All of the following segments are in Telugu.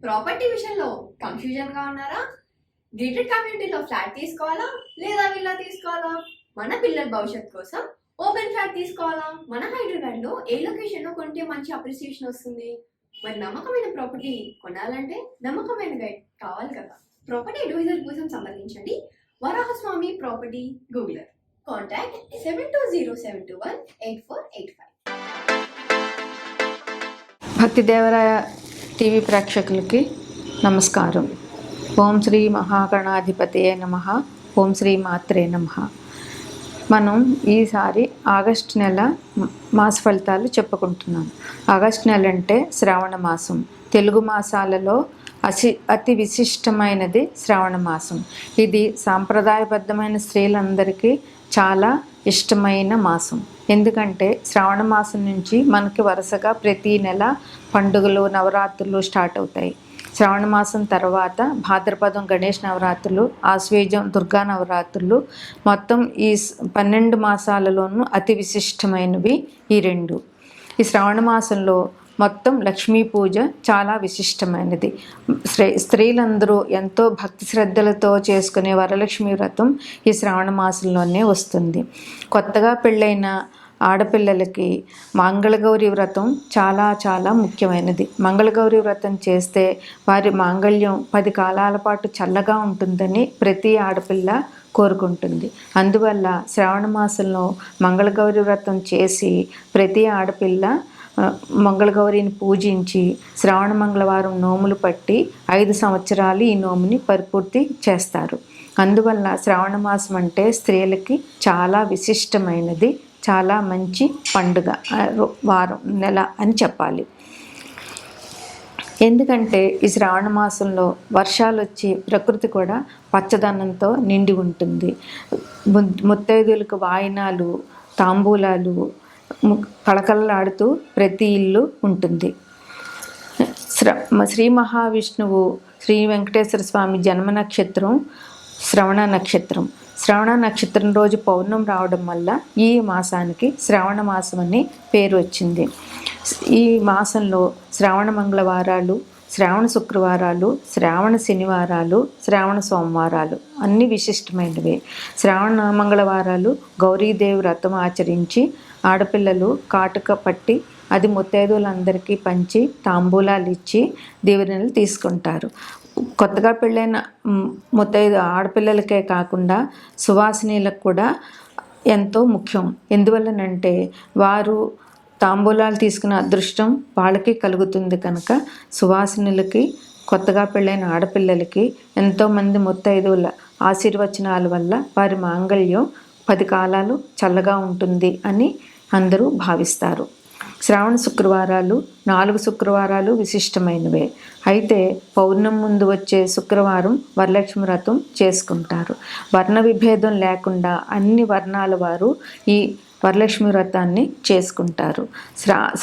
ప్రాపర్టీ విషయంలో కన్ఫ్యూజన్ గా ఉన్నారా? గేటెడ్ కమ్యూనిటీలో ఫ్లాట్ తీసుకోవాలా లేదా విల్లా తీసుకోవాలా? మన పిల్లల భవిష్యత్ కోసం ఓపెన్ ఫ్లాట్ తీసుకోవాలా? మన హైదరాబాద్ లో ఏ లొకేషన్ లో కొంటే మంచి అప్రిసియేషన్ వస్తుంది? మరి నమ్మకమైన ప్రాపర్టీ కొనాలంటే నమ్మకమైన గైడ్ కావాలి కదా. ప్రాపర్టీ అడ్వైజర్ కోసం సంప్రదించండి వరాహస్వామి ప్రాపర్టీ గూగులర్. కాంటాక్ట్ 7207218485. భక్తి దేవరాయ టీవీ ప్రేక్షకులకి నమస్కారం. ఓం శ్రీ మహాగణాధిపతయే నమః. ఓం శ్రీ మాత్రే నమః. మనం ఈసారి ఆగస్టు నెల మాస ఫలితాలు చెప్పుకుంటున్నాం. ఆగస్టు నెల అంటే శ్రావణ మాసం. తెలుగు మాసాలలో అతి విశిష్టమైనది శ్రావణ మాసం. ఇది సాంప్రదాయబద్ధమైన స్త్రీలందరికీ చాలా ఇష్టమైన మాసం. ఎందుకంటే శ్రావణ మాసం నుంచి మనకి వరుసగా ప్రతి నెల పండుగలు నవరాత్రులు స్టార్ట్ అవుతాయి. శ్రావణ మాసం తర్వాత భాద్రపదం గణేష్ నవరాత్రులు, ఆశ్వేజం దుర్గా నవరాత్రులు, మొత్తం ఈ 12 మాసాలలోనూ అతి విశిష్టమైనవి ఈ రెండు. ఈ శ్రావణ మాసంలో మొత్తం లక్ష్మీ పూజ చాలా విశిష్టమైనది. స్త్రీలందరూ ఎంతో భక్తి శ్రద్ధలతో చేసుకునే వరలక్ష్మి వ్రతం ఈ శ్రావణ మాసంలోనే వస్తుంది. కొత్తగా పెళ్ళైన ఆడపిల్లలకి మంగళగౌరి వ్రతం చాలా చాలా ముఖ్యమైనది. మంగళగౌరి వ్రతం చేస్తే వారి మాంగళ్యం 10 కాలాల పాటు చల్లగా ఉంటుందని ప్రతి ఆడపిల్ల కోరుకుంటుంది. అందువల్ల శ్రావణ మాసంలో మంగళగౌరి వ్రతం చేసి ప్రతి ఆడపిల్ల మంగళగౌరిని పూజించి శ్రావణ మంగళవారం నోములు పట్టి 5 సంవత్సరాలు ఈ నోముని పరిపూర్తి చేస్తారు. అందువల్ల శ్రావణ మాసం అంటే స్త్రీలకి చాలా విశిష్టమైనది, చాలా మంచి పండుగ, వారం, నెల అని చెప్పాలి. ఎందుకంటే ఈ శ్రావణ మాసంలో వర్షాలు వచ్చి ప్రకృతి కూడా పచ్చదనంతో నిండి ఉంటుంది. ముత్తైదులకు వాయినాలు, తాంబూలాలు కళకళలాడుతూ ప్రతి ఇల్లు ఉంటుంది. శ్రీ మహావిష్ణువు శ్రీ వెంకటేశ్వర స్వామి జన్మ నక్షత్రం శ్రవణ నక్షత్రం. శ్రవణ నక్షత్రం రోజు పౌర్ణం రావడం వల్ల ఈ మాసానికి శ్రావణ మాసం అని పేరు వచ్చింది. ఈ మాసంలో శ్రావణ మంగళవారాలు, శ్రావణ శుక్రవారాలు, శ్రావణ శనివారాలు, శ్రావణ సోమవారాలు అన్నీ విశిష్టమైనవే. శ్రావణ మంగళవారాలు గౌరీదేవి వ్రతం ఆచరించి ఆడపిల్లలు కాటుక పట్టి అది ముత్తైదువులందరికీ పంచి తాంబూలాలు ఇచ్చి దీవెనలు తీసుకుంటారు. కొత్తగా పెళ్ళైన ముత్తైదు ఆడపిల్లలకే కాకుండా సువాసినీలకు కూడా ఎంతో ముఖ్యం. ఎందువల్లనంటే వారు తాంబూలాలు తీసుకున్న అదృష్టం వాళ్ళకి కలుగుతుంది కనుక సువాసినులకి, కొత్తగా పెళ్ళైన ఆడపిల్లలకి ఎంతోమంది ముత్తైదువుల ఆశీర్వచనాల వల్ల వారి మాంగళ్యం 10 కాలాలు చల్లగా ఉంటుంది అని అందరూ భావిస్తారు. శ్రావణ శుక్రవారాలు 4 శుక్రవారాలు విశిష్టమైనవే. అయితే పౌర్ణమి ముందు వచ్చే శుక్రవారం వరలక్ష్మి వ్రతం చేసుకుంటారు. వర్ణ విభేదం లేకుండా అన్ని వర్ణాల వారు ఈ వరలక్ష్మి వ్రతాన్ని చేసుకుంటారు.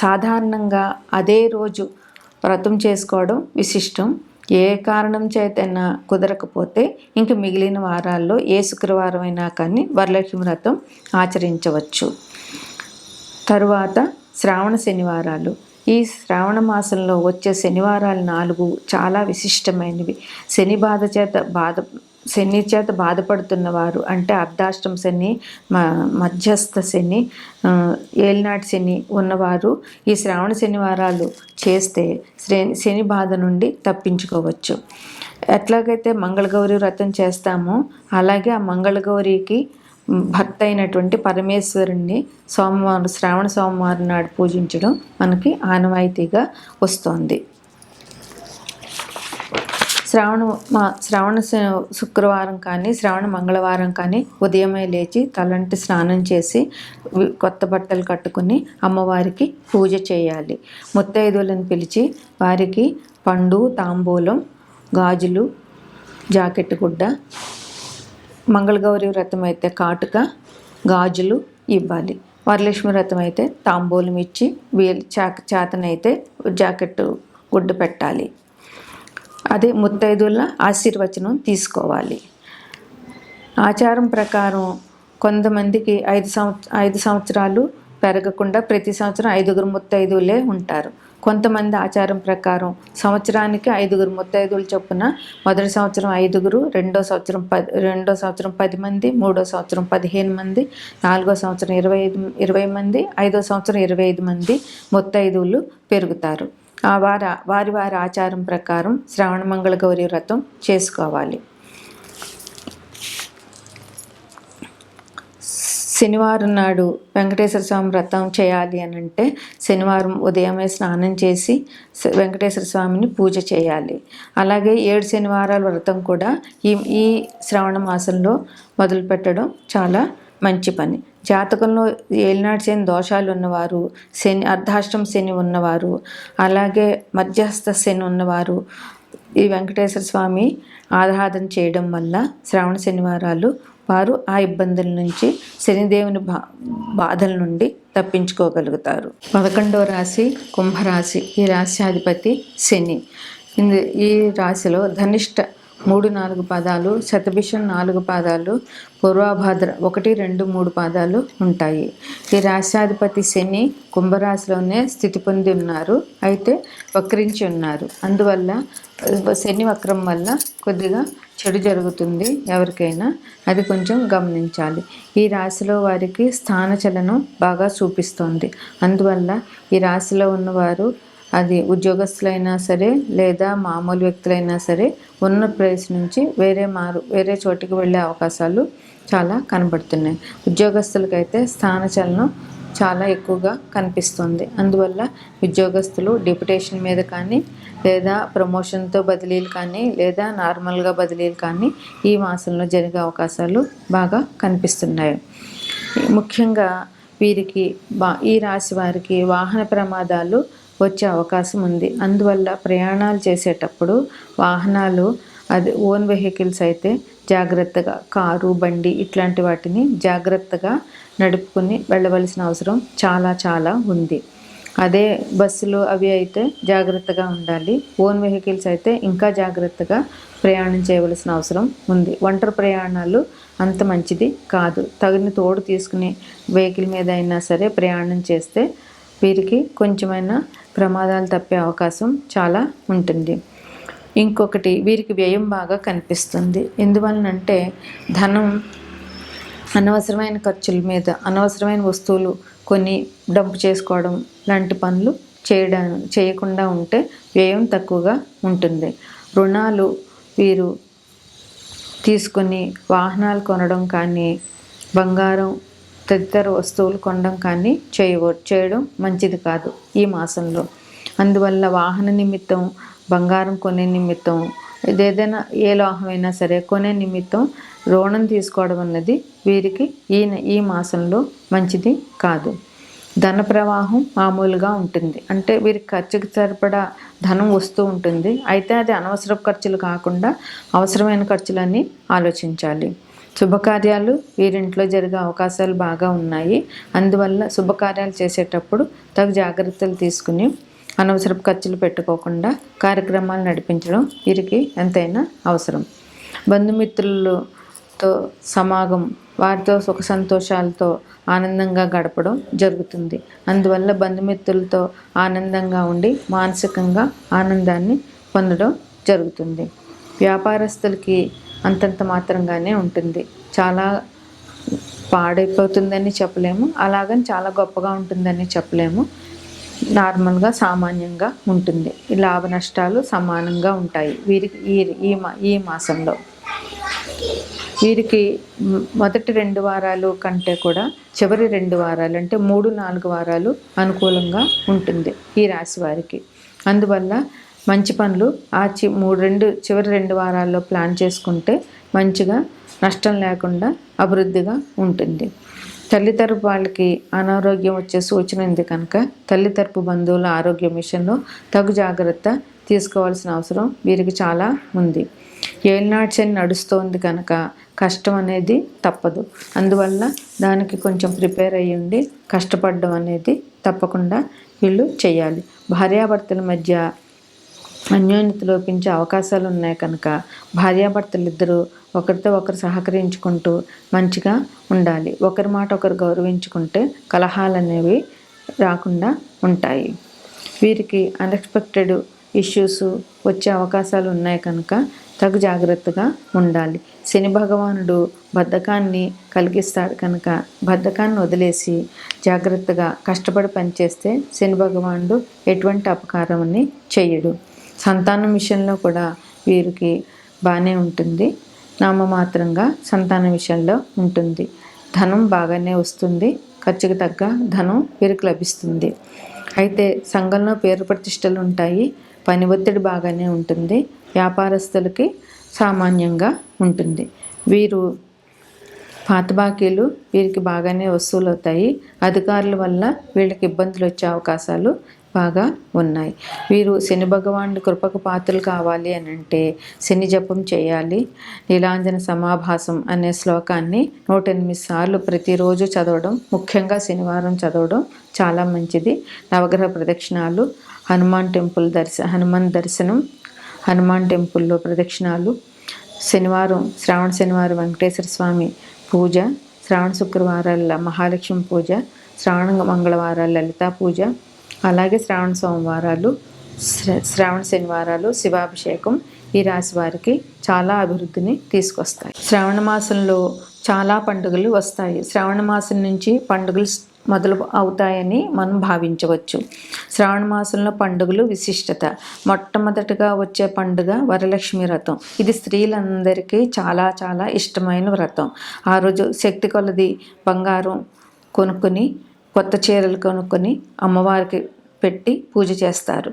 సాధారణంగా అదే రోజు వ్రతం చేసుకోవడం విశిష్టం. ఏ కారణం చేతైనా కుదరకపోతే ఇంక మిగిలిన వారాల్లో ఏ శుక్రవారం అయినా కానీ వరలక్ష్మి వ్రతం ఆచరించవచ్చు. తరువాత శ్రావణ శనివారాలు. ఈ శ్రావణ మాసంలో వచ్చే శనివారాలు 4 చాలా విశిష్టమైనవి. శని చేత బాధపడుతున్న వారు అంటే అర్ధాష్టమ శని, మధ్యస్థ శని, ఏలినాటి శని ఉన్నవారు ఈ శ్రావణ శనివారాలు చేస్తే శని బాధ నుండి తప్పించుకోవచ్చు. ఎట్లాగైతే మంగళగౌరి వ్రతం చేస్తామో అలాగే ఆ మంగళగౌరికి భర్త అయినటువంటి పరమేశ్వరుణ్ణి శ్రావణ సోమవారం నాడు పూజించడం మనకి వస్తోంది. శ్రావణ శుక్రవారం కానీ శ్రావణ మంగళవారం కానీ ఉదయమే లేచి తలంటి స్నానం చేసి కొత్త బట్టలు కట్టుకుని అమ్మవారికి పూజ చేయాలి. ముత్తైదువులను పిలిచి వారికి పండు, తాంబూలం, గాజులు, జాకెట్ గుడ్డ, మంగళగౌరి వ్రతం అయితే కాటుక, గాజులు ఇవ్వాలి. వరలక్ష్మి వ్రతం అయితే తాంబూలం ఇచ్చి చేతనైతే జాకెట్ గుడ్డ పెట్టాలి. అదే ముత్తైదువుల ఆశీర్వచనం తీసుకోవాలి. ఆచారం ప్రకారం కొంతమందికి 5 సంవత్సరాలు పెరగకుండా ప్రతి సంవత్సరం 5 ముత్తైదువులే ఉంటారు. కొంతమంది ఆచారం ప్రకారం సంవత్సరానికి 5 ముత్తైదువులు చొప్పున మొదటి సంవత్సరం 5, రెండో సంవత్సరం 10 మంది, మూడో సంవత్సరం 15 మంది, నాలుగో సంవత్సరం 20 మంది, ఐదో సంవత్సరం 25 మంది ముత్తైదువులు పెరుగుతారు. వారి ఆచారం ప్రకారం శ్రావణ మంగళ గౌరి వ్రతం చేసుకోవాలి. శనివారం నాడు వెంకటేశ్వర స్వామి వ్రతం చేయాలి అని అంటే శనివారం ఉదయమే స్నానం చేసి వెంకటేశ్వర స్వామిని పూజ చేయాలి. అలాగే 7 శనివారాల వ్రతం కూడా ఈ శ్రావణ మాసంలో మొదలుపెట్టడం చాలా మంచి పని. జాతకంలో ఏలినాటి శని దోషాలు ఉన్నవారు, అర్ధాష్టమ శని ఉన్నవారు, అలాగే మధ్యస్థ శని ఉన్నవారు ఈ వెంకటేశ్వర స్వామి ఆరాధన చేయడం వల్ల శ్రావణ శనివారాలు వారు ఆ ఇబ్బందుల నుంచి శనిదేవుని బాధల నుండి తప్పించుకోగలుగుతారు. 11వ రాశి కుంభరాశి. ఈ రాశ్యాధిపతి శని. ఈ రాశిలో ధనిష్ట 3-4 పాదాలు, శతభిషం 4 పాదాలు, పూర్వభాద్ర 1, 2, 3 పాదాలు ఉంటాయి. ఈ రాశ్యాధిపతి శని కుంభరాశిలోనే స్థితి పొంది ఉన్నారు, అయితే వక్రించి ఉన్నారు. అందువల్ల శని వక్రం వల్ల కొద్దిగా చెడు జరుగుతుంది ఎవరికైనా, అది కొంచెం గమనించాలి. ఈ రాశిలో వారికి స్థానచలనం బాగా చూపిస్తోంది. అందువల్ల ఈ రాశిలో ఉన్నవారు అది ఉద్యోగస్తులైనా సరే లేదా మామూలు వ్యక్తులైనా సరే ఉన్న ప్లేస్ నుంచి వేరే చోటికి వెళ్ళే అవకాశాలు చాలా కనబడుతున్నాయి. ఉద్యోగస్తులకైతే స్థానచలనం చాలా ఎక్కువగా కనిపిస్తుంది. అందువల్ల ఉద్యోగస్తులు డిప్యుటేషన్ మీద కానీ లేదా ప్రమోషన్తో బదిలీలు కానీ లేదా నార్మల్గా బదిలీలు కానీ ఈ మాసంలో జరిగే అవకాశాలు బాగా కనిపిస్తున్నాయి. ముఖ్యంగా వీరికి ఈ రాశి వారికి వాహన ప్రమాదాలు వచ్చే అవకాశం ఉంది. అందువల్ల ప్రయాణాలు చేసేటప్పుడు వాహనాలు అది ఓన్ వెహికల్స్ అయితే జాగ్రత్తగా, కారు, బండి ఇట్లాంటి వాటిని జాగ్రత్తగా నడుపుకుని వెళ్ళవలసిన అవసరం చాలా ఉంది. అదే బస్సులు అవి అయితే జాగ్రత్తగా ఉండాలి. ఓన్ వెహికల్స్ అయితే ఇంకా జాగ్రత్తగా ప్రయాణం చేయవలసిన అవసరం ఉంది. ఒంటరి ప్రయాణాలు అంత మంచిది కాదు. తగిన తోడు తీసుకుని వెహికల్ మీద అయినా సరే ప్రయాణం చేస్తే వీరికి కొంచెమైనా ప్రమాదాలు తప్పే అవకాశం చాలా ఉంటుంది. ఇంకొకటి, వీరికి వ్యయం బాగా కనిపిస్తుంది. ఎందువలనంటే ధనం అనవసరమైన ఖర్చుల మీద, అనవసరమైన వస్తువులు కొన్ని డంప్ చేసుకోవడం లాంటి పనులు చేయకుండా ఉంటే వ్యయం తక్కువగా ఉంటుంది. రుణాలు వీరు తీసుకొని వాహనాలు కొనడం కానీ, బంగారం తదితర వస్తువులు కొనడం కానీ చేయడం మంచిది కాదు ఈ మాసంలో. అందువల్ల వాహన నిమిత్తం, బంగారం కొనే నిమిత్తం, ఏదైనా ఏ లోహమైనా సరే కొనే నిమిత్తం రుణం తీసుకోవడం అన్నది వీరికి ఈ మాసంలో మంచిది కాదు. ధన ప్రవాహం మామూలుగా ఉంటుంది. అంటే వీరికి ఖర్చుకి సరిపడా ధనం వస్తూ ఉంటుంది. అయితే అది అనవసరపు ఖర్చులు కాకుండా అవసరమైన ఖర్చులన్నీ ఆలోచించాలి. శుభకార్యాలు వీరింట్లో జరిగే అవకాశాలు బాగా ఉన్నాయి. అందువల్ల శుభకార్యాలు చేసేటప్పుడు తగు జాగ్రత్తలు తీసుకుని అనవసరపు ఖర్చులు పెట్టుకోకుండా కార్యక్రమాలు నడిపించడం వీరికి ఎంతైనా అవసరం. బంధుమిత్రులతో సమాగం, వారితో సుఖ సంతోషాలతో ఆనందంగా గడపడం జరుగుతుంది. అందువల్ల బంధుమిత్రులతో ఆనందంగా ఉండి మానసికంగా ఆనందాన్ని పొందడం జరుగుతుంది. వ్యాపారస్తులకి అంతంత మాత్రంగానే ఉంటుంది. చాలా పాడైపోతుందని చెప్పలేము, అలాగని చాలా గొప్పగా ఉంటుందని చెప్పలేము. నార్మల్గా సామాన్యంగా ఉంటుంది. ఈ లాభ నష్టాలు సమానంగా ఉంటాయి వీరికి ఈ మాసంలో. వీరికి మొదటి 2 వారాలు కంటే కూడా చివరి 2 వారాలు అంటే 3-4 వారాలు అనుకూలంగా ఉంటుంది ఈ రాశి వారికి. అందువల్ల మంచి పనులు చివరి 2 వారాల్లో ప్లాన్ చేసుకుంటే మంచిగా నష్టం లేకుండా అభివృద్ధిగా ఉంటుంది. తల్లి తరపు వాళ్ళకి అనారోగ్యం వచ్చే సూచన ఉంది కనుక తల్లి తరపు బంధువుల ఆరోగ్యం విషయంలో తగు జాగ్రత్త తీసుకోవాల్సిన అవసరం వీరికి చాలా ఉంది. ఏలినాటి శని నడుస్తోంది కనుక కష్టం అనేది తప్పదు. అందువల్ల దానికి కొంచెం ప్రిపేర్ అయ్యి ఉండి కష్టపడడం అనేది తప్పకుండా వీళ్ళు చేయాలి. భార్యాభర్తల మధ్య అన్యోన్యత లోపించే అవకాశాలు ఉన్నాయి కనుక భార్యాభర్తలు ఇద్దరూ ఒకరితో ఒకరు సహకరించుకుంటూ మంచిగా ఉండాలి. ఒకరి మాట ఒకరు గౌరవించుకుంటే కలహాలు అనేవి రాకుండా ఉంటాయి. వీరికి అన్ఎక్స్పెక్టెడ్ ఇష్యూస్ వచ్చే అవకాశాలు ఉన్నాయి కనుక తగు జాగ్రత్తగా ఉండాలి. శని భగవానుడు బద్ధకాన్ని కలిగిస్తాడు కనుక బద్ధకాన్ని వదిలేసి జాగ్రత్తగా కష్టపడి పనిచేస్తే శని భగవానుడు ఎటువంటి అపకారాన్ని చేయడు. సంతానం విషయంలో కూడా వీరికి బాగానే ఉంటుంది. నామమాత్రంగా సంతానం విషయంలో ఉంటుంది. ధనం బాగానే వస్తుంది. ఖర్చుకు తగ్గ ధనం వీరికి లభిస్తుంది. అయితే సంఘంలో పేరు ప్రతిష్టలు ఉంటాయి. పని ఒత్తిడి బాగానే ఉంటుంది. వ్యాపారస్తులకి సామాన్యంగా ఉంటుంది. వీరు పాత బాకీలు వీరికి బాగానే వసూలు అవుతాయి. అధికారుల వల్ల వీళ్ళకి ఇబ్బందులు వచ్చే అవకాశాలు బాగా ఉన్నాయి. వీరు శని భగవానుడి కృపకు పాత్రలు కావాలి అని అంటే శని జపం చేయాలి. నీలాంజన సమాభాసం అనే శ్లోకాన్ని 108 సార్లు ప్రతిరోజు చదవడం, ముఖ్యంగా శనివారం చదవడం చాలా మంచిది. నవగ్రహ ప్రదక్షిణాలు, హనుమాన్ దర్శనం, హనుమాన్ టెంపుల్లో ప్రదక్షిణాలు, శనివారం శ్రావణ శనివారం వెంకటేశ్వర స్వామి పూజ, శ్రావణ శుక్రవారాల మహాలక్ష్మి పూజ, శ్రావణ మంగళవారాల లలితా పూజ, అలాగే శ్రావణ సోమవారాలు, శ్రావణ శనివారాలు శివాభిషేకం ఈ రాశి వారికి చాలా అభివృద్ధిని తీసుకొస్తాయి. శ్రావణ మాసంలో చాలా పండుగలు వస్తాయి. శ్రావణ మాసం నుంచి పండుగలు మొదలు అవుతాయని మనం భావించవచ్చు. శ్రావణ మాసంలో పండుగలు విశిష్టత. మొట్టమొదటిగా వచ్చే పండుగ వరలక్ష్మి వ్రతం. ఇది స్త్రీలందరికీ చాలా చాలా ఇష్టమైన వ్రతం. ఆ రోజు శక్తి కొలది బంగారం కొనుక్కొని, కొత్త చీరలు కొనుక్కొని అమ్మవారికి పెట్టి పూజ చేస్తారు.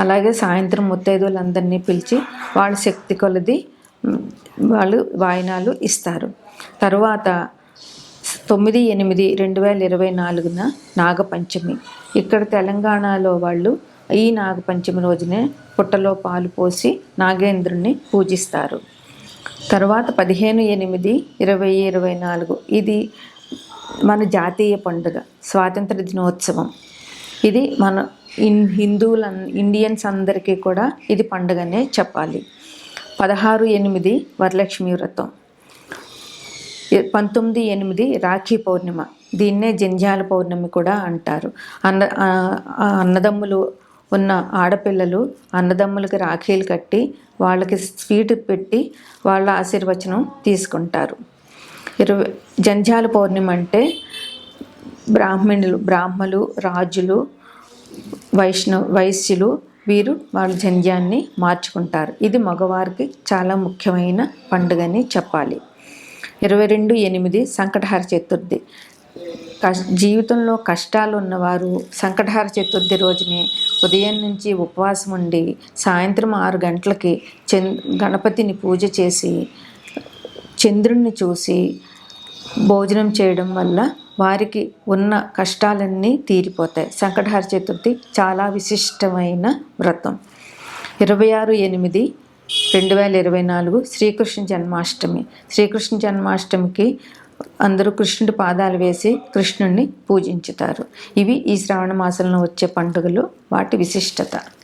అలాగే సాయంత్రం ముత్తైదువులందరినీ పిలిచి వాళ్ళ శక్తి కొలది వాళ్ళు వాయినాలు ఇస్తారు. తరువాత 9/8/2024 నాగపంచమి. ఇక్కడ తెలంగాణలో వాళ్ళు ఈ నాగపంచమి రోజునే పుట్టలో పాలు పోసి నాగేంద్రుణ్ణి పూజిస్తారు. తర్వాత 15/8/2024 ఇది మన జాతీయ పండుగ, స్వాతంత్ర దినోత్సవం. ఇది మన ఇండియన్స్ అందరికీ కూడా ఇది పండుగనే చెప్పాలి. 16/8 వరలక్ష్మి వ్రతం. 19/8 రాఖీ పౌర్ణిమ. దీన్నే జంధ్యాల పౌర్ణమి కూడా అంటారు. అన్నదమ్ములు ఉన్న ఆడపిల్లలు అన్నదమ్ములకి రాఖీలు కట్టి వాళ్ళకి స్వీట్ పెట్టి వాళ్ళ ఆశీర్వచనం తీసుకుంటారు. జంధ్యాల పౌర్ణమి అంటే బ్రాహ్మలు, రాజులు, వైశ్యులు వీరు వాళ్ళ జంధ్యాన్ని మార్చుకుంటారు. ఇది మగవారికి చాలా ముఖ్యమైన పండుగని చెప్పాలి. 22/8 సంకటహర చతుర్థి. జీవితంలో కష్టాలు ఉన్నవారు సంకటహర చతుర్థి రోజునే ఉదయం నుంచి ఉపవాసం ఉండి సాయంత్రం 6 గంటలకి గణపతిని పూజ చేసి చంద్రుణ్ణి చూసి భోజనం చేయడం వల్ల వారికి ఉన్న కష్టాలన్నీ తీరిపోతాయి. సంకటహర చతుర్థి చాలా విశిష్టమైన వ్రతం. 26/8/2024 శ్రీకృష్ణ జన్మాష్టమి. శ్రీకృష్ణ జన్మాష్టమికి అందరూ కృష్ణుడి పాదాలు వేసి కృష్ణుడిని పూజించుతారు. ఇవి ఈ శ్రావణ మాసంలో వచ్చే పండుగలు, వాటి విశిష్టత.